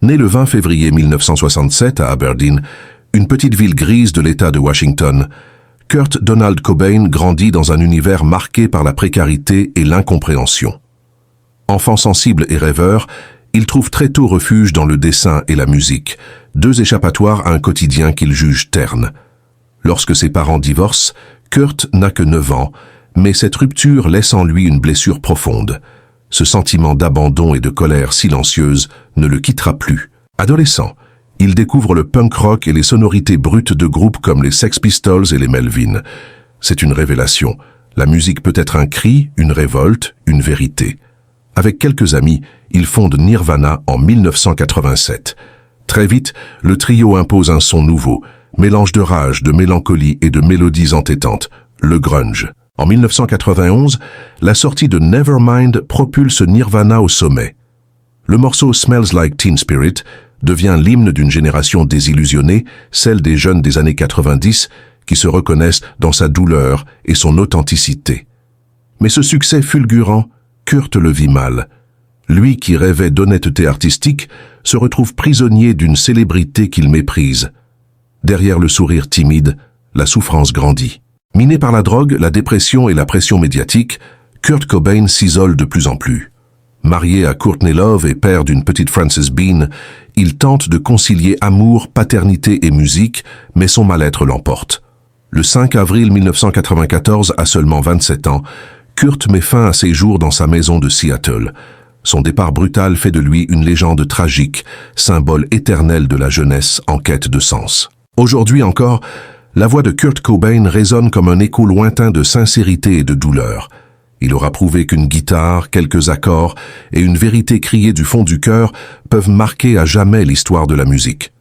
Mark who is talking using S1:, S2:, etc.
S1: Né le 20 février 1967 à Aberdeen, une petite ville grise de l'État de Washington, Kurt Donald Cobain grandit dans un univers marqué par la précarité et l'incompréhension. Enfant sensible et rêveur, il trouve très tôt refuge dans le dessin et la musique, deux échappatoires à un quotidien qu'il juge terne. Lorsque ses parents divorcent, Kurt n'a que 9 ans, mais cette rupture laisse en lui une blessure profonde. Ce sentiment d'abandon et de colère silencieuse ne le quittera plus. Adolescent, il découvre le punk rock et les sonorités brutes de groupes comme les Sex Pistols et les Melvins. C'est une révélation. La musique peut être un cri, une révolte, une vérité. Avec quelques amis, il fonde Nirvana en 1987. Très vite, le trio impose un son nouveau, mélange de rage, de mélancolie et de mélodies entêtantes, le grunge. En 1991, la sortie de Nevermind propulse Nirvana au sommet. Le morceau Smells Like Teen Spirit devient l'hymne d'une génération désillusionnée, celle des jeunes des années 90 qui se reconnaissent dans sa douleur et son authenticité. Mais ce succès fulgurant, Kurt le vit mal. Lui qui rêvait d'honnêteté artistique se retrouve prisonnier d'une célébrité qu'il méprise. Derrière le sourire timide, la souffrance grandit. Miné par la drogue, la dépression et la pression médiatique, Kurt Cobain s'isole de plus en plus. Marié à Courtney Love et père d'une petite Frances Bean, il tente de concilier amour, paternité et musique, mais son mal-être l'emporte. Le 5 avril 1994, à seulement 27 ans, Kurt met fin à ses jours dans sa maison de Seattle. Son départ brutal fait de lui une légende tragique, symbole éternel de la jeunesse en quête de sens. Aujourd'hui encore, la voix de Kurt Cobain résonne comme un écho lointain de sincérité et de douleur. Il aura prouvé qu'une guitare, quelques accords et une vérité criée du fond du cœur peuvent marquer à jamais l'histoire de la musique.